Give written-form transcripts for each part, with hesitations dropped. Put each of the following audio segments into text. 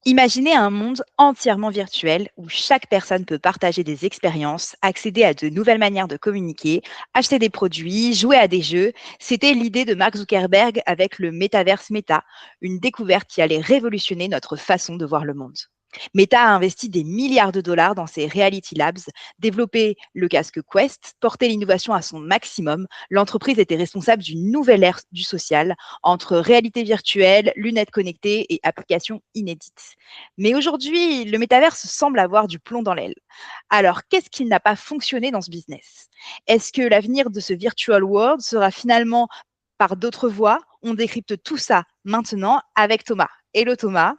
Imaginez un monde entièrement virtuel où chaque personne peut partager des expériences, accéder à de nouvelles manières de communiquer, acheter des produits, jouer à des jeux. C'était l'idée de Mark Zuckerberg avec le métaverse Meta, une découverte qui allait révolutionner notre façon de voir le monde. Meta a investi des milliards de dollars dans ses Reality Labs, développé le casque Quest, porté l'innovation à son maximum. L'entreprise était responsable d'une nouvelle ère du social entre réalité virtuelle, lunettes connectées et applications inédites. Mais aujourd'hui, le métaverse semble avoir du plomb dans l'aile. Alors, qu'est-ce qui n'a pas fonctionné dans ce business? Est-ce que l'avenir de ce virtual world sera finalement par d'autres voies? On décrypte tout ça maintenant avec Thomas. Hello Thomas.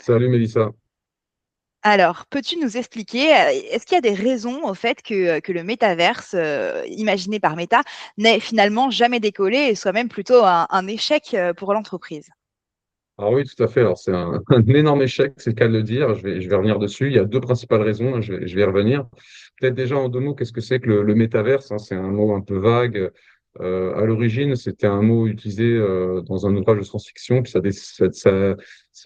Salut Mélissa. Alors, peux-tu nous expliquer, est-ce qu'il y a des raisons au fait que le métaverse, imaginé par Meta, n'ait finalement jamais décollé et soit même plutôt un échec, pour l'entreprise? Alors oui, tout à fait. Alors c'est un, un énorme échec, c'est le cas de le dire. Je vais revenir dessus. Il y a deux principales raisons. Je vais y revenir. Peut-être déjà en deux mots, qu'est-ce que c'est que le métaverse, hein? C'est un mot un peu vague. À l'origine, c'était un mot utilisé dans un ouvrage de science-fiction. Puis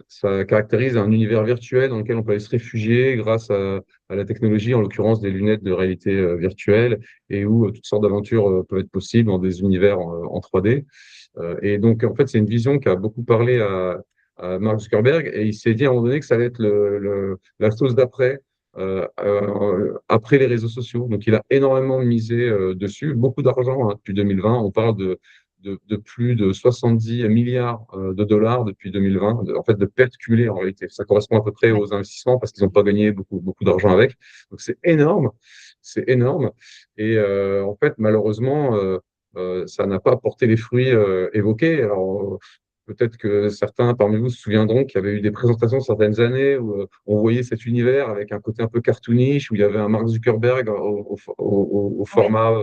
ça caractérise un univers virtuel dans lequel on peut aller se réfugier grâce à la technologie, en l'occurrence des lunettes de réalité virtuelle, et où toutes sortes d'aventures peuvent être possibles dans des univers en 3D. Et donc, en fait, c'est une vision qui a beaucoup parlé à Mark Zuckerberg et il s'est dit à un moment donné que ça allait être la chose d'après, après les réseaux sociaux. Donc, il a énormément misé dessus, beaucoup d'argent hein, depuis 2020. On parle de plus de 70 milliards de dollars depuis 2020, en fait, de pertes cumulées en réalité. Ça correspond à peu près Ouais. aux investissements parce qu'ils n'ont pas gagné beaucoup d'argent avec. Donc, c'est énorme. C'est énorme. Et en fait, malheureusement, ça n'a pas porté les fruits évoqués. Alors, peut-être que certains parmi vous se souviendront qu'il y avait eu des présentations certaines années où on voyait cet univers avec un côté un peu cartoonish, où il y avait un Mark Zuckerberg au Oui. format,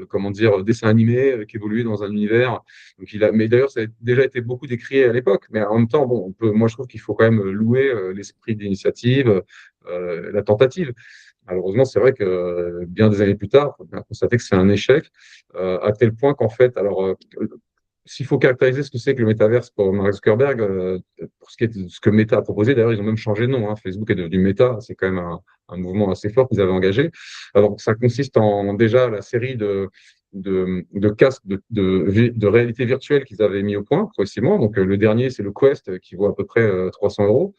comment dire, dessin animé qui évoluait dans un univers. Donc, mais d'ailleurs, ça a déjà été beaucoup décrié à l'époque. Mais en même temps, bon, moi, je trouve qu'il faut quand même louer l'esprit d'initiative, la tentative. Malheureusement, c'est vrai que bien des années plus tard, on a constaté que c'est un échec, à tel point qu'en fait, s'il faut caractériser ce que c'est que le métaverse pour Mark Zuckerberg, pour ce qui est de ce que Meta a proposé, d'ailleurs, ils ont même changé de nom, hein. Facebook est devenu Meta, c'est quand même un mouvement assez fort qu'ils avaient engagé. Alors, ça consiste en déjà la série de casques de réalité virtuelle qu'ils avaient mis au point progressivement. Donc, le dernier, c'est le Quest, qui vaut à peu près 300 euros.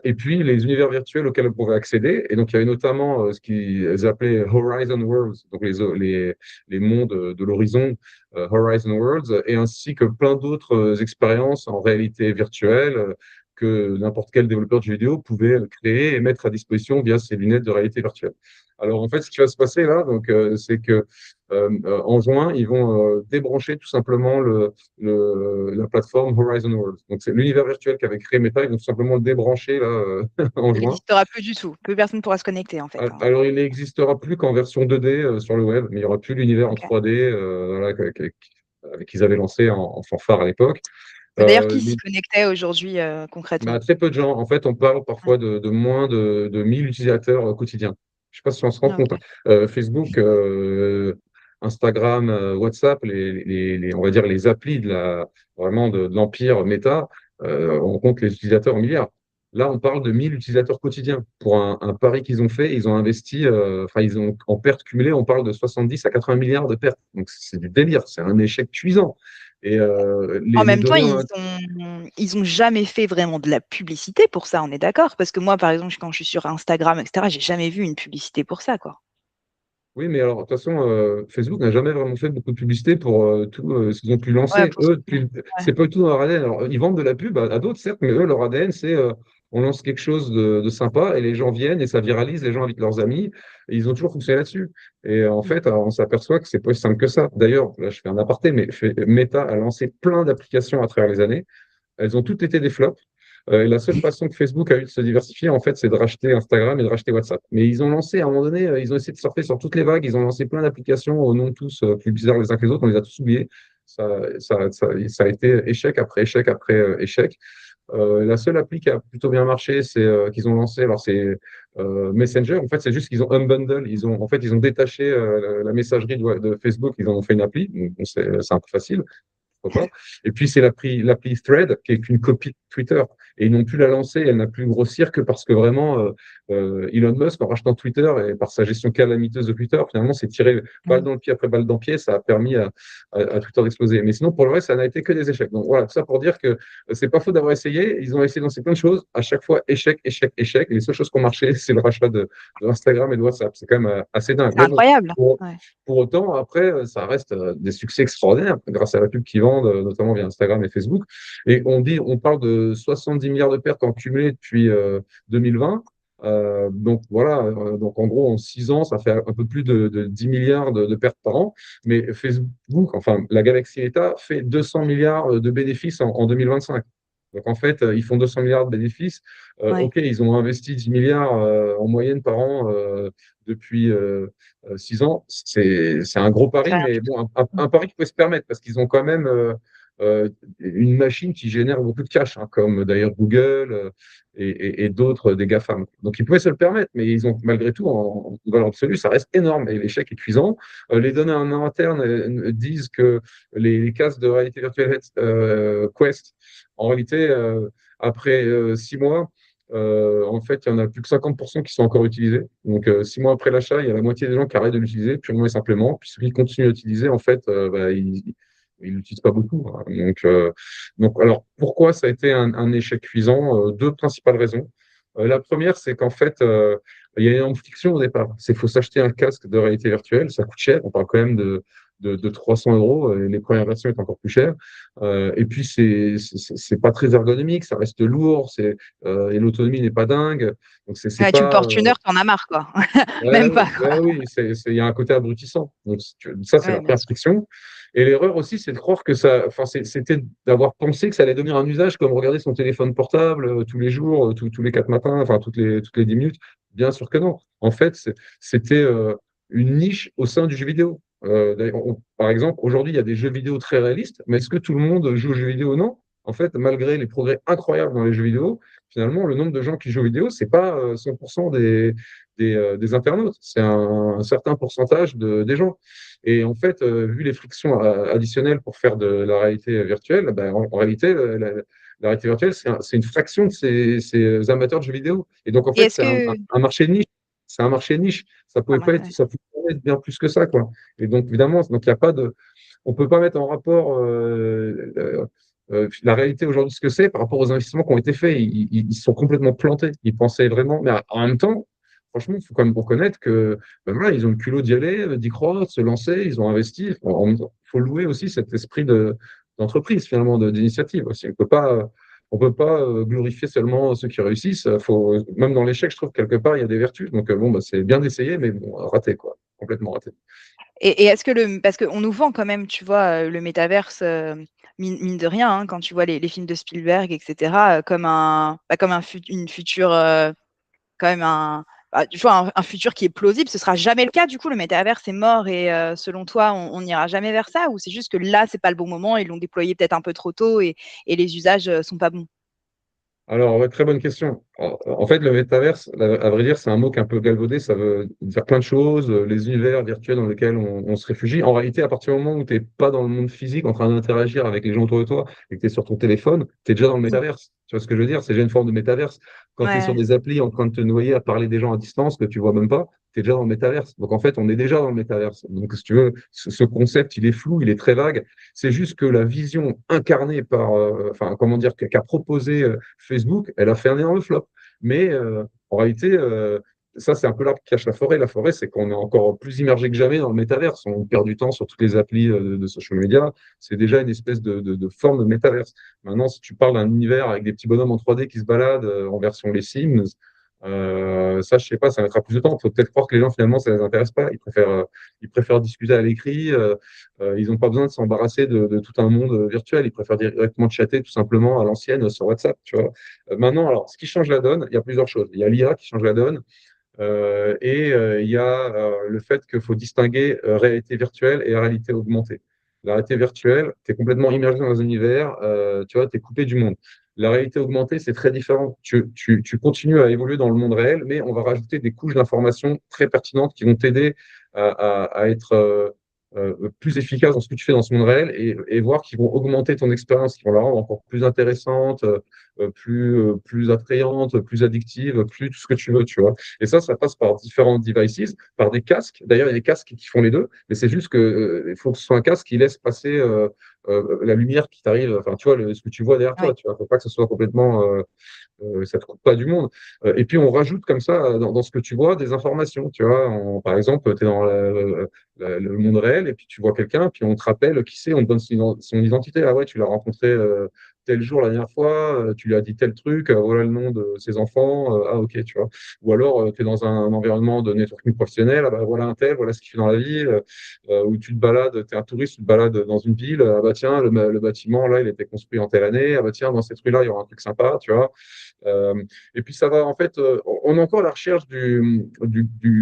Et puis les univers virtuels auxquels on pouvait accéder. Et donc, il y avait notamment ce qu'ils appelaient Horizon Worlds, donc les mondes de l'horizon, Horizon Worlds, et ainsi que plein d'autres expériences en réalité virtuelle que n'importe quel développeur de jeux vidéo pouvait créer et mettre à disposition via ses lunettes de réalité virtuelle. Alors, en fait, ce qui va se passer là, donc, c'est que en juin, ils vont débrancher tout simplement la plateforme Horizon Worlds. Donc, c'est l'univers virtuel qu'avait créé Meta. Ils vont tout simplement le débrancher là, en Il juin. n'existera plus du tout. Plus personne ne pourra se connecter en fait, hein. Alors, il n'existera plus qu'en version 2D sur le web, mais il n'y aura plus l'univers en OK. 3D voilà, qu'ils avaient lancé en fanfare à l'époque. Mais d'ailleurs, qui s'y Les- connectait aujourd'hui, concrètement? Très peu de gens. En fait, on parle Ouais. parfois de moins de 1000 utilisateurs quotidiens. Je ne sais pas si on se rend Ah compte, OK. hein. Facebook, Instagram, WhatsApp, on va dire les applis vraiment de l'empire Meta, on compte les utilisateurs en milliards. Là, on parle de 1000 utilisateurs quotidiens. Pour un pari qu'ils ont fait, ils ont investi, enfin, ils ont en pertes cumulées, on parle de 70 à 80 milliards de pertes. Donc, c'est du délire, c'est un échec cuisant. Et En les même temps, données ils ont jamais fait vraiment de la publicité pour ça, on est d'accord? Parce que moi, par exemple, quand je suis sur Instagram et cetera, j'ai jamais vu une publicité pour ça, quoi. Oui, mais alors, de toute façon, Facebook n'a jamais vraiment fait beaucoup de publicité pour tout ce qu'ils ont pu Ouais, lancer. pour ce Eux, ouais, c'est pas du tout dans leur ADN. Alors, ils vendent de la pub à d'autres, certes, mais eux, leur ADN, c'est on lance quelque chose de sympa et les gens viennent et ça viralise, les gens invitent leurs amis. Et ils ont toujours fonctionné là-dessus. Et en mmh, fait, on s'aperçoit que c'est pas aussi simple que ça. D'ailleurs, là, je fais un aparté, mais Meta a lancé plein d'applications à travers les années. Elles ont toutes été des flops. Et la seule façon que Facebook a eu de se diversifier, en fait, c'est de racheter Instagram et de racheter WhatsApp. Mais ils ont lancé, à un moment donné, ils ont essayé de surfer sur toutes les vagues. Ils ont lancé plein d'applications aux noms tous plus bizarres les uns que les autres. On les a tous oubliés. Ça a été échec après échec après échec. La seule appli qui a plutôt bien marché, c'est qu'ils ont lancé. Alors, c'est Messenger. En fait, c'est juste qu'ils ont unbundle. En fait, ils ont détaché la messagerie de Facebook. Ils en ont fait une appli. Donc, bon, c'est un peu facile. pourquoi pas. Et puis, c'est l'appli Thread, qui est qu'une copie de Twitter. Et ils n'ont pu la lancer, elle n'a pu grossir que parce que vraiment, Elon Musk, en rachetant Twitter et par sa gestion calamiteuse de Twitter, finalement, s'est tiré balle Mm. dans le pied après balle dans le pied. Ça a permis à Twitter d'exploser. Mais sinon, pour le reste, ça n'a été que des échecs. Donc voilà, tout ça pour dire que c'est pas faux d'avoir essayé. Ils ont essayé de lancer plein de choses. À chaque fois, échec, échec, échec. Et les seules choses qui ont marché, c'est le rachat de Instagram et de WhatsApp. C'est quand même assez dingue. C'est Mais bon, incroyable. pour, Ouais. pour autant, après, ça reste des succès extraordinaires grâce à la pub qu'ils vendent, notamment via Instagram et Facebook. Et on parle de 70 milliards de pertes en cumulé depuis 2020. Donc voilà, donc en gros, en 6 ans, ça fait un peu plus de 10 milliards de pertes par an. Mais Facebook, enfin, la Galaxy Meta fait 200 milliards de bénéfices en 2025. Donc en fait, ils font 200 milliards de bénéfices. Ouais. OK, ils ont investi 10 milliards en moyenne par an depuis 6 ans. C'est un gros C'est pari, rien mais du tout. bon, un pari qui peut se permettre parce qu'ils ont quand même une machine qui génère beaucoup de cash, hein, comme d'ailleurs Google et d'autres des GAFAM. Donc ils pouvaient se le permettre, mais ils ont malgré tout, en valeur absolue, ça reste énorme et l'échec est cuisant. Les données en interne disent que les casques de réalité virtuelle Quest, en réalité, après 6 mois, en fait, il y en a plus que 50% qui sont encore utilisés. Donc, 6 mois après l'achat, il y a la moitié des gens qui arrêtent de l'utiliser, purement et simplement. Puis ceux qui continuent à l'utiliser, en fait, ils l'utilisent pas beaucoup, hein. Donc, alors, pourquoi ça a été un échec cuisant? Deux principales raisons. La première, c'est qu'en fait, il y a une énorme friction au départ. C'est faut s'acheter un casque de réalité virtuelle, ça coûte cher. On parle quand même de 300 euros. Les premières versions sont encore plus chères. Et puis, c'est pas très ergonomique, ça reste lourd, et l'autonomie n'est pas dingue. Donc, c'est Ouais, tu le pas. portes 1 heure, t'en as marre, quoi. Ouais, Même pas, oui, quoi. ouais, oui, il y a un côté abrutissant. Donc, ça, c'est Ouais, la bien première sûr. friction. Et l'erreur aussi, c'est de croire que ça, enfin, c'était d'avoir pensé que ça allait devenir un usage comme regarder son téléphone portable tous les jours, tous les 4 matins, enfin, toutes les 10 minutes. Bien sûr que non. En fait, c'était une niche au sein du jeu vidéo. D'ailleurs, par exemple, aujourd'hui, il y a des jeux vidéo très réalistes, mais est-ce que tout le monde joue aux jeux vidéo? Non. En fait, malgré les progrès incroyables dans les jeux vidéo, finalement, le nombre de gens qui jouent aux vidéos, c'est pas 100% des internautes, c'est un certain pourcentage des gens. Et en fait, vu les frictions additionnelles pour faire de la réalité virtuelle, ben, en réalité, la réalité virtuelle, c'est une fraction de ces amateurs de jeux vidéo. Et donc, en Et fait, est-ce c'est un, que un marché de niche. C'est un marché de niche. ah ouais, ouais. Ça pouvait pas être bien plus que ça, quoi. Et donc, évidemment, donc il y a pas de, on peut pas mettre en rapport la réalité aujourd'hui, ce que c'est, par rapport aux investissements qui ont été faits. Ils sont complètement plantés. Ils pensaient vraiment, mais en même temps, franchement, il faut quand même reconnaître que ben voilà, ils ont le culot d'y aller, d'y croire, de se lancer, ils ont investi. Il faut louer aussi cet esprit d'entreprise, finalement, d'initiative aussi. On peut pas glorifier seulement ceux qui réussissent. Même dans l'échec, je trouve que quelque part, il y a des vertus. Donc, bon, bah, c'est bien d'essayer, mais bon, raté, quoi. Complètement raté. Et est-ce que parce qu'on nous vend quand même, tu vois, le métaverse, mine de rien, hein, quand tu vois les films de Spielberg, et cetera, comme comme une future, quand même tu vois, un futur qui est plausible. Ce sera jamais le cas, du coup, le métaverse est mort et selon toi, on n'ira jamais vers ça? Ou c'est juste que là, c'est pas le bon moment, ils l'ont déployé peut-être un peu trop tôt et les usages, sont pas bons? Alors, ouais, très bonne question. En fait, le métaverse, à vrai dire, c'est un mot qui est un peu galvaudé. Ça veut dire plein de choses, les univers virtuels dans lesquels on se réfugie. En réalité, à partir du moment où tu n'es pas dans le monde physique en train d'interagir avec les gens autour de toi et que tu es sur ton téléphone, tu es déjà dans le Mmh. métaverse. Tu vois ce que je veux dire? C'est déjà une forme de métaverse. Quand tu es sur Ouais. des applis en train de te noyer à parler des gens à distance que tu vois même pas, tu es déjà dans le métaverse. Donc, en fait, on est déjà dans le métaverse. Donc, si tu veux, ce concept, il est flou, il est très vague. C'est juste que la vision incarnée par, enfin, comment dire, qu'a proposé Facebook, elle a fait un énorme flop. Mais en réalité, ça, c'est un peu l'arbre qui cache la forêt. La forêt, c'est qu'on est encore plus immergé que jamais dans le métaverse. On perd du temps sur toutes les applis de social media. C'est déjà une espèce de forme de métaverse. Maintenant, si tu parles d'un univers avec des petits bonhommes en 3D qui se baladent en version les Sims, ça, je sais pas, ça mettra plus de temps. Il faut peut-être croire que les gens, finalement, ça les intéresse pas. Ils préfèrent discuter à l'écrit. Ils n'ont pas besoin de s'embarrasser de tout un monde virtuel. Ils préfèrent directement chatter tout simplement à l'ancienne sur WhatsApp, tu vois. Maintenant, alors, ce qui change la donne, il y a plusieurs choses. Il y a l'IA qui change la donne et il y a le fait qu'il faut distinguer réalité virtuelle et réalité augmentée. La réalité virtuelle, tu es complètement immergé dans un univers, tu vois, tu es coupé du monde. La réalité augmentée, c'est très différent. Tu continues à évoluer dans le monde réel, mais on va rajouter des couches d'informations très pertinentes qui vont t'aider à être plus efficace dans ce que tu fais dans ce monde réel et voir qu'ils vont augmenter ton expérience, qu'ils vont la rendre encore plus intéressante, plus attrayante, plus addictive, plus tout ce que tu veux, tu vois. Et ça passe par différents devices, par des casques. D'ailleurs, il y a des casques qui font les deux, mais c'est juste que il faut que ce soit un casque qui laisse passer la lumière qui t'arrive, enfin, tu vois, ce que tu vois derrière toi, Oui. tu vois. Faut pas que ce soit complètement ça te coupe pas du monde. Et puis on rajoute comme ça dans ce que tu vois des informations. Tu vois, par exemple, tu es dans le monde réel et puis tu vois quelqu'un, puis on te rappelle qui c'est, on te donne son identité. Ah ouais, tu l'as rencontré tel jour la dernière fois, tu lui as dit tel truc, voilà le nom de ses enfants. Ah ok, tu vois. Ou alors tu es dans un environnement de networking professionnel, ah bah, voilà un tel, voilà ce qu'il fait dans la ville. Où tu te balades, tu es un touriste, tu te balades dans une ville, ah bah tiens, le bâtiment là, il était construit en telle année, ah bah tiens, dans cette rue-là, il y aura un truc sympa, tu vois. Euh, et puis ça va en fait, on est encore à la recherche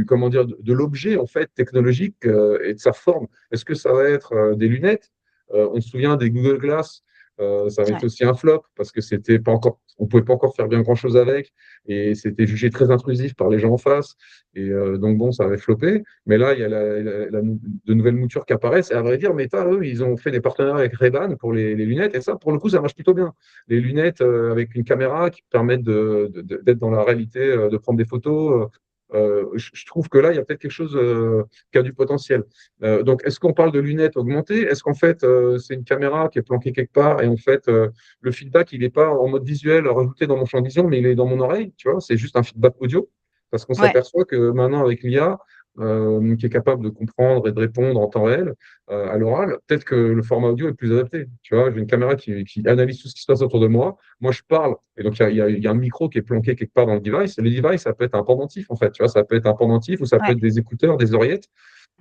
comment dire, de l'objet en fait technologique et de sa forme. Est-ce que ça va être des lunettes? On se souvient des Google Glass. Ça avait Ouais. été aussi un flop parce que c'était pas encore, on pouvait pas encore faire bien grand-chose avec et c'était jugé très intrusif par les gens en face. Et donc bon, ça avait floppé. Mais là, il y a de nouvelles moutures qui apparaissent. Et à vrai dire, Meta, eux, ils ont fait des partenariats avec Ray-Ban pour les lunettes et ça, pour le coup, ça marche plutôt bien. Les lunettes avec une caméra qui permettent d'être dans la réalité, de prendre des photos. Je trouve que là, il y a peut-être quelque chose qui a du potentiel. Donc, est-ce qu'on parle de lunettes augmentées? Est-ce qu'en fait, c'est une caméra qui est planquée quelque part et en fait, le feedback, il n'est pas en mode visuel rajouté dans mon champ de vision, mais il est dans mon oreille, tu vois, c'est juste un feedback audio. Parce qu'on Ouais. s'aperçoit que maintenant, avec l'IA, qui est capable de comprendre et de répondre en temps réel, à l'oral, peut-être que le format audio est plus adapté. Tu vois, j'ai une caméra qui analyse tout ce qui se passe autour de moi. Moi, je parle, et donc il y a un micro qui est planqué quelque part dans le device. Et le device, ça peut être un pendentif, en fait. Tu vois, ça peut être un pendentif ou ça peut Ouais. être des écouteurs, des oreillettes.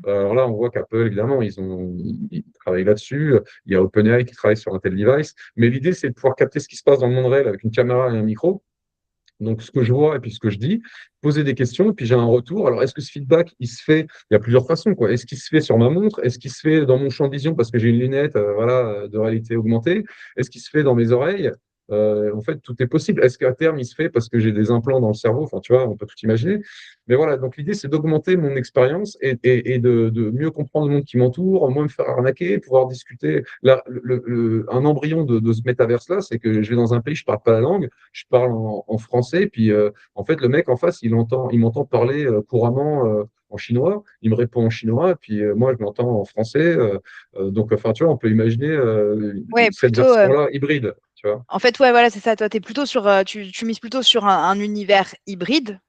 Alors là, on voit qu'Apple, évidemment, ils travaillent là-dessus. Il y a OpenAI qui travaille sur un tel device. Mais l'idée, c'est de pouvoir capter ce qui se passe dans le monde réel avec une caméra et un micro. Donc, ce que je vois et puis ce que je dis, poser des questions, et puis j'ai un retour. Alors, est-ce que ce feedback, il se fait, il y a plusieurs façons, quoi. Est-ce qu'il se fait sur ma montre? Est-ce qu'il se fait dans mon champ de vision parce que j'ai une lunette, voilà, de réalité augmentée? Est-ce qu'il se fait dans mes oreilles? En fait, tout est possible. Est-ce qu'à terme, il se fait parce que j'ai des implants dans le cerveau? Enfin, tu vois, on peut tout imaginer. Mais voilà, donc l'idée, c'est d'augmenter mon expérience et de mieux comprendre le monde qui m'entoure, moins me faire arnaquer, pouvoir discuter. Là, un embryon de ce métaverse-là, c'est que je vais dans un pays, je parle pas la langue, je parle en français, puis en fait, le mec en face, il m'entend parler couramment en chinois, il me répond en chinois, puis moi, je l'entends en français. Donc, enfin, tu vois, on peut imaginer Ouais, cette plutôt. version-là hybride, tu vois. En fait, ouais, voilà, c'est ça. Toi, t'es plutôt sur, tu mises plutôt sur un univers hybride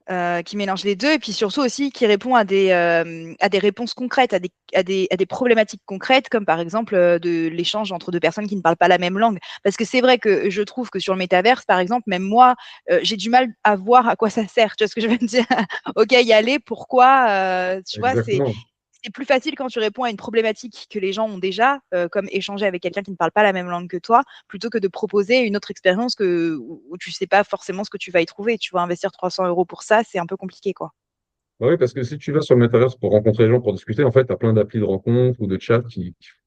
qui mélange les deux, et puis surtout aussi qui répond à des réponses concrètes, à des problématiques concrètes, comme par exemple de l'échange entre deux personnes qui ne parlent pas la même langue. Parce que c'est vrai que je trouve que sur le métaverse, par exemple, même moi, j'ai du mal à voir à quoi ça sert. Tu vois ce que je veux dire? Ok, y aller, pourquoi? Tu vois, Exactement. c'est plus facile quand tu réponds à une problématique que les gens ont déjà, comme échanger avec quelqu'un qui ne parle pas la même langue que toi, plutôt que de proposer une autre expérience où tu ne sais pas forcément ce que tu vas y trouver. Tu vas investir 300 € pour ça, c'est un peu compliqué, quoi. Bah oui, parce que si tu vas sur le Metaverse pour rencontrer les gens, pour discuter, en fait, tu as plein d'applis de rencontres ou de chat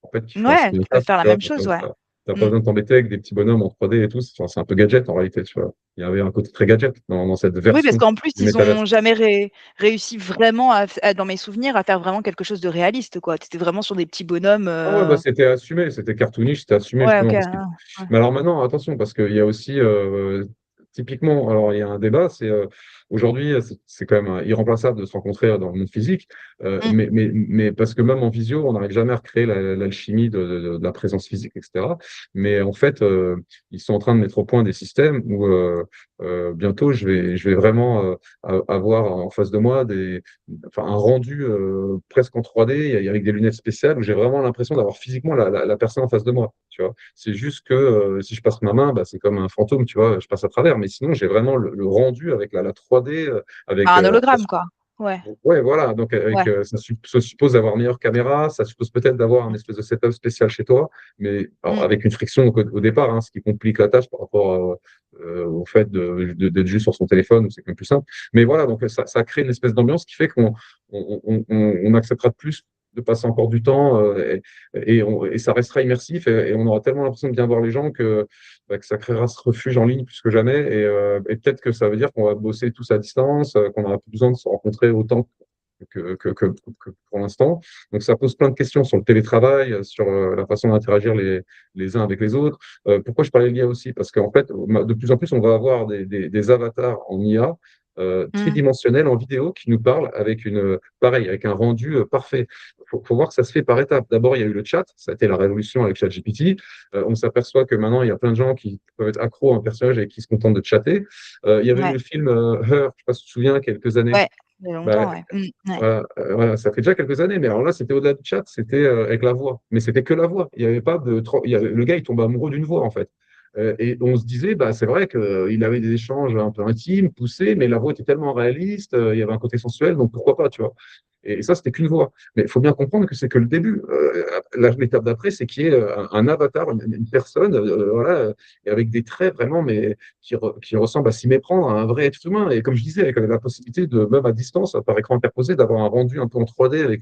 en fait, qui font un Ouais, screen qui peuvent cap, faire la tu vois. même chose, ouais. T'as pas Mm. besoin de t'embêter avec des petits bonhommes en 3D et tout. C'est un peu gadget en réalité, tu vois. Il y avait un côté très gadget dans cette Oui, parce version qu'en plus, du ils Metaverse. ont jamais réussi vraiment, dans mes souvenirs, à faire vraiment quelque chose de réaliste, quoi. Tu étais vraiment sur des petits bonhommes. Ah ouais, bah c'était assumé, c'était cartoonish, c'était assumé Ouais, ok. justement. Ouais. Mais alors maintenant, attention, parce qu'il y a aussi, typiquement, alors il y a un débat, c'est aujourd'hui, c'est quand même irremplaçable de se rencontrer dans le monde physique, Mm. mais parce que même en visio, on n'arrive jamais à recréer l'alchimie de la présence physique, etc. Mais en fait, ils sont en train de mettre au point des systèmes où bientôt, je vais vraiment avoir en face de moi enfin, un rendu presque en 3D avec des lunettes spéciales où j'ai vraiment l'impression d'avoir physiquement la personne en face de moi. Tu vois, c'est juste que si je passe ma main, bah, c'est comme un fantôme, tu vois, je passe à travers. Mais sinon, j'ai vraiment le rendu avec la 3D, avec Un hologramme, quoi. Ouais, ouais, voilà. Donc, ouais. ça suppose d'avoir une meilleure caméra, ça suppose peut-être d'avoir un Mm. espèce de setup spécial chez toi, mais alors, Mm. avec une friction au départ, hein, ce qui complique la tâche par rapport au fait d'être juste sur son téléphone, où c'est quand même plus simple. Mais voilà, donc ça crée une espèce d'ambiance qui fait qu'on acceptera plus de passer encore du temps et ça restera immersif et on aura tellement l'impression de bien voir les gens que ça créera ce refuge en ligne plus que jamais et peut-être que ça veut dire qu'on va bosser tous à distance, qu'on n'aura plus besoin de se rencontrer autant que pour l'instant. Donc, ça pose plein de questions sur le télétravail, sur la façon d'interagir les uns avec les autres. Pourquoi je parlais de l'IA aussi? Parce qu'en fait, de plus en plus, on va avoir des avatars en IA Mmh. tridimensionnels en vidéo qui nous parlent avec pareil, avec un rendu parfait. Faut voir que ça se fait par étapes. D'abord, il y a eu le chat, ça a été la révolution avec ChatGPT. On s'aperçoit que maintenant, il y a plein de gens qui peuvent être accros à un personnage et qui se contentent de chatter. Il y avait eu Ouais, le film Her, je ne sais pas si tu te souviens, il y a quelques années. ouais, il y a Bah, longtemps, ouais. Ouais. voilà, voilà, ça fait déjà quelques années, mais alors là, c'était au-delà du chat, c'était avec la voix. Mais c'était que la voix. Il y avait pas de. Le gars, il tombe amoureux d'une voix, en fait. Et on se disait, bah, c'est vrai qu'il avait des échanges un peu intimes, poussés, mais la voix était tellement réaliste, il y avait un côté sensuel, donc pourquoi pas, tu vois. Et ça, c'était qu'une voix. Mais il faut bien comprendre que c'est que le début. L'étape d'après, c'est qu'il y ait un avatar, une personne, voilà, et avec des traits vraiment, mais qui ressemble à s'y méprendre à un vrai être humain. Et comme je disais, avec la possibilité de, même à distance, par écran interposé, d'avoir un rendu un peu en 3D.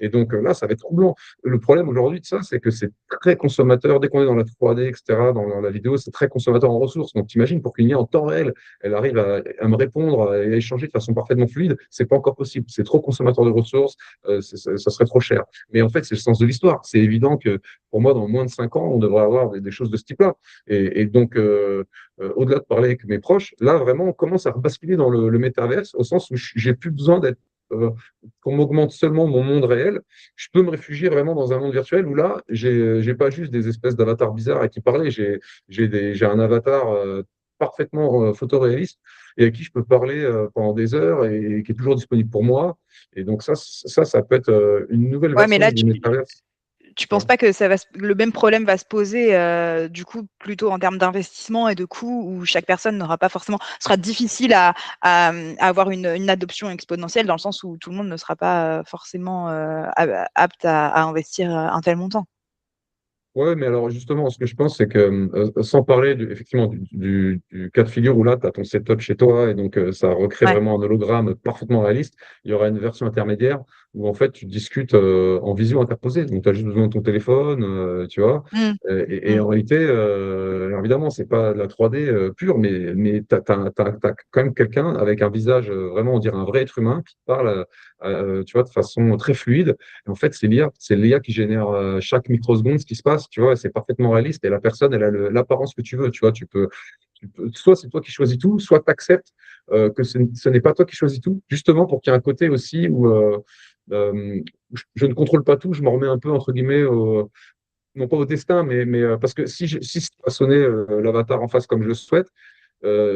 Et donc là, ça va être troublant. Le problème aujourd'hui de ça, c'est que c'est très consommateur. Dès qu'on est dans la 3D, etc., dans la vidéo, c'est très consommateur en ressources. Donc, t'imagines, pour qu'une IA en temps réel, elle arrive à me répondre et à échanger de façon parfaitement fluide, c'est pas encore possible. C'est trop consommateur de ressources, ça serait trop cher. Mais en fait, c'est le sens de l'histoire. C'est évident que pour moi, dans moins de 5 ans, on devrait avoir des choses de ce type-là. Et donc, au-delà de parler avec mes proches, là, vraiment, on commence à basculer dans le métaverse au sens où j'ai plus besoin d'être euh, qu'on m'augmente seulement mon monde réel. Je peux me réfugier vraiment dans un monde virtuel où là, j'ai pas juste des espèces d'avatars bizarres à qui parler, j'ai un avatar parfaitement photoréaliste et à qui je peux parler pendant des heures et qui est toujours disponible pour moi. Et donc ça peut être une nouvelle Ouais, mais version là, du métaverse. tu Tu penses vois. pas que le même problème va se poser, du coup, plutôt en termes d'investissement et de coûts, où chaque personne n'aura pas forcément, sera difficile à avoir une adoption exponentielle, dans le sens où tout le monde ne sera pas forcément apte à investir un tel montant. Ouais, mais alors justement, ce que je pense, c'est que sans parler effectivement du cas de figure où là, tu as ton setup chez toi et donc ça recrée Ouais. vraiment un hologramme parfaitement réaliste, il y aura une version intermédiaire où en fait tu discutes en visio interposée. Donc tu as juste besoin de ton téléphone, tu vois. Mmh. Et Mmh. en réalité, alors évidemment, c'est pas de la 3D pure, mais tu as, quand même quelqu'un avec un visage vraiment, on dirait un vrai être humain qui parle, tu vois, de façon très fluide. Et en fait, c'est l'IA qui génère chaque microseconde ce qui se passe, tu vois, c'est parfaitement réaliste et la personne, elle a l'apparence que tu veux, tu vois, soit c'est toi qui choisis tout, soit tu acceptes que ce n'est pas toi qui choisis tout, justement pour qu'il y ait un côté aussi où je ne contrôle pas tout, je m'en remets un peu, entre guillemets, non pas au destin, mais parce que si c'est pas sonner l'avatar en face comme je le souhaite,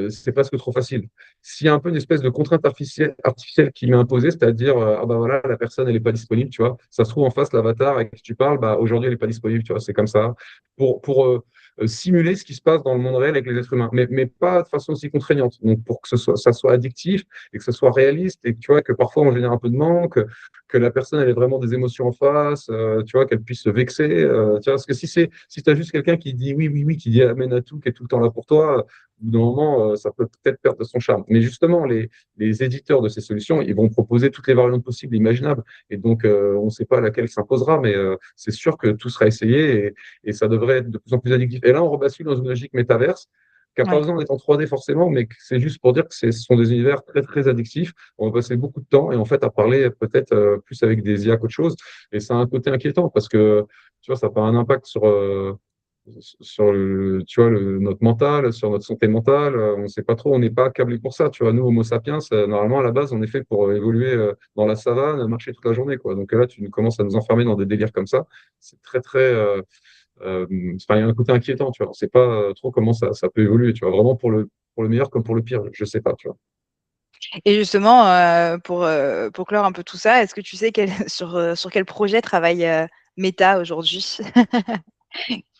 c'est presque trop facile. S'il y a un peu une espèce de contrainte artificielle qui m'est imposée, c'est-à-dire, ah bah voilà, la personne, elle n'est pas disponible, tu vois. Ça se trouve en face, l'avatar avec qui tu parles, bah aujourd'hui, elle n'est pas disponible, tu vois, c'est comme ça. Pour simuler ce qui se passe dans le monde réel avec les êtres humains, mais pas de façon aussi contraignante. Donc, pour que ça soit addictif et que ce soit réaliste et que tu vois que parfois on génère un peu de manque, que la personne elle ait vraiment des émotions en face, tu vois, qu'elle puisse se vexer. Tu vois, parce que si tu as juste quelqu'un qui dit oui, oui, oui, qui dit amène à tout, qui est tout le temps là pour toi, au bout d'un moment, ça peut peut-être perdre de son charme. Mais justement, les éditeurs de ces solutions, ils vont proposer toutes les variantes possibles, imaginables. Et donc, on ne sait pas laquelle s'imposera, mais c'est sûr que tout sera essayé et ça devrait être de plus en plus addictif. Et là, on rebascule dans une logique métaverse qui n'a pas Ouais. besoin d'être en 3D forcément, mais que c'est juste pour dire que ce sont des univers très, très addictifs. On va passer beaucoup de temps et en fait à parler peut-être plus avec des IA qu'autre chose. Et ça a un côté inquiétant parce que tu vois, ça n'a pas un impact sur tu vois, notre mental, sur notre santé mentale. On ne sait pas trop, on n'est pas câblé pour ça. Tu vois, nous, Homo sapiens, normalement, à la base, on est fait pour évoluer dans la savane, marcher toute la journée, quoi. Donc là, tu commences à nous enfermer dans des délires comme ça. C'est très, très. Enfin, il y a un côté inquiétant, tu vois. On ne sait pas trop comment ça peut évoluer, tu vois. Vraiment pour le meilleur comme pour le pire, je ne sais pas, tu vois. Et justement, pour clore un peu tout ça, est-ce que tu sais sur quel projet travaille, Meta aujourd'hui?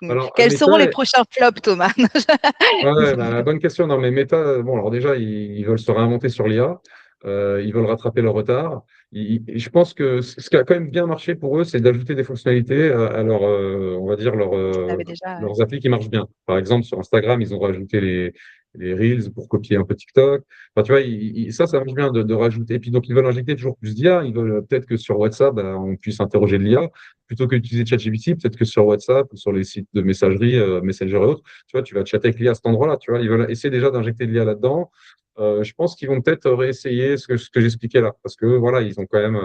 Alors, Quels seront les Meta, prochains flops, Thomas? ouais, bah, bonne question. Non, mais Meta, bon, alors déjà, ils veulent se réinventer sur l'IA. Ils veulent rattraper leur retard. Je pense que ce qui a quand même bien marché pour eux, c'est d'ajouter des fonctionnalités à leur, on va dire, Tu avais déjà, ouais. leurs applis qui marchent bien. Par exemple, sur Instagram, ils ont rajouté les Reels pour copier un peu TikTok. Enfin, tu vois, ça marche bien de rajouter. Et puis, donc, ils veulent injecter toujours plus d'IA. Ils veulent peut-être que sur WhatsApp, bah, on puisse interroger de l'IA. Plutôt que d'utiliser ChatGPT, peut-être que sur WhatsApp ou sur les sites de messagerie, Messenger et autres, tu vois, tu vas chatter avec l'IA à cet endroit-là. Tu vois, ils veulent essayer déjà d'injecter de l'IA là-dedans. Je pense qu'ils vont peut-être réessayer ce que j'expliquais là, parce que voilà, ils ont quand même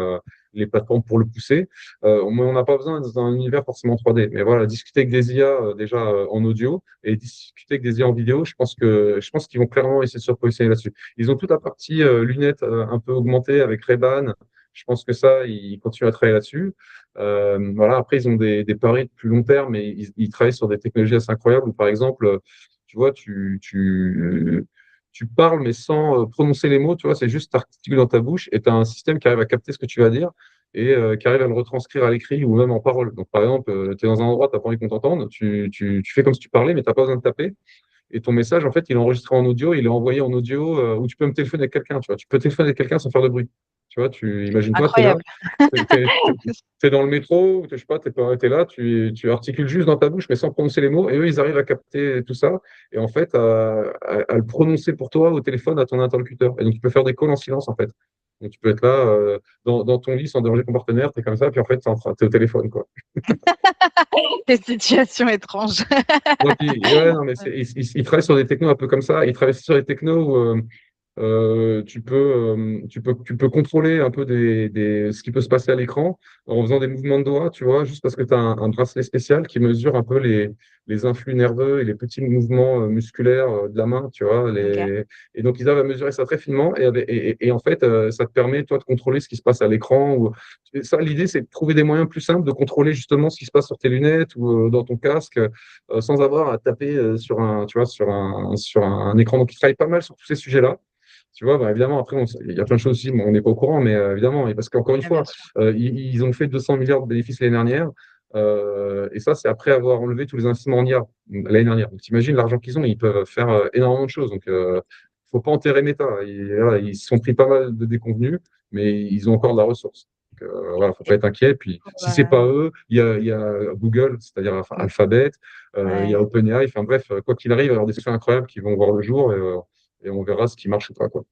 les plateformes pour le pousser. Mais on n'a pas besoin d'être dans un univers forcément 3D. Mais voilà, discuter avec des IA déjà en audio et discuter avec des IA en vidéo, je pense qu'ils vont clairement essayer de se positionner là-dessus. Ils ont toute la partie lunettes un peu augmentée avec Ray-Ban. Je pense que ça, ils continuent à travailler là-dessus. Voilà, après, ils ont des paris de plus long terme, mais ils travaillent sur des technologies assez incroyables. Par exemple, tu vois, tu parles, mais sans prononcer les mots, tu vois, c'est juste t'articules dans ta bouche et tu as un système qui arrive à capter ce que tu vas dire et qui arrive à le retranscrire à l'écrit ou même en parole. Donc, par exemple, tu es dans un endroit, tu n'as pas envie qu'on t'entende, tu fais comme si tu parlais, mais tu n'as pas besoin de taper. Et ton message, en fait, il est enregistré en audio, il est envoyé en audio, ou tu peux me téléphoner avec quelqu'un, tu vois. Tu peux téléphoner avec quelqu'un sans faire de bruit. Tu vois, imagine-toi, tu es là, Incroyable. t'es dans le métro, je sais pas, t'es là, tu articules juste dans ta bouche, mais sans prononcer les mots, et eux, ils arrivent à capter tout ça, et en fait, à le prononcer pour toi au téléphone à ton interlocuteur. Et donc, tu peux faire des calls en silence, en fait. Donc, tu peux être là, dans ton lit, sans déranger ton partenaire, t'es comme ça, puis en fait, t'es au téléphone, quoi. Des situations étranges. Donc, ouais, non, mais ils travaillent sur des technos un peu comme ça. Ils travaillent sur des technos où tu peux contrôler un peu ce qui peut se passer à l'écran en faisant des mouvements de doigts, tu vois, juste parce que tu as un bracelet spécial qui mesure un peu les influx nerveux et les petits mouvements musculaires de la main, tu vois. OK, Et donc, ils arrivent à mesurer ça très finement et en fait, ça te permet, toi, de contrôler ce qui se passe à l'écran. Et ça, l'idée, c'est de trouver des moyens plus simples de contrôler justement ce qui se passe sur tes lunettes ou dans ton casque sans avoir à taper tu vois, sur un écran. Donc, ils travaillent pas mal sur tous ces sujets-là. Tu vois, bah, évidemment, après, il y a plein de choses aussi, mais on n'est pas au courant, mais évidemment, et parce qu'encore une ouais, bien fois, sûr. ils ont fait 200 milliards de bénéfices l'année dernière, et ça, c'est après avoir enlevé tous les investissements en IA l'année dernière. Donc, t'imagines l'argent qu'ils ont, ils peuvent faire énormément de choses. Donc, faut pas enterrer Meta. Voilà, ils se sont pris pas mal de déconvenus, mais ils ont encore de la ressource. Donc, voilà, faut pas être inquiet. Puis, Pour, si c'est pas eux, il y a Google, c'est-à-dire enfin, mmh, Alphabet, il y a ouais. OpenAI. Enfin bref, quoi qu'il arrive, il va y avoir des solutions incroyables qui vont voir le jour et on verra ce qui marche ou pas, quoi.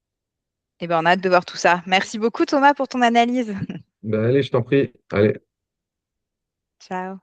Eh ben, on a hâte de voir tout ça. Merci beaucoup Thomas pour ton analyse. Ben, allez, je t'en prie. Allez. Ciao.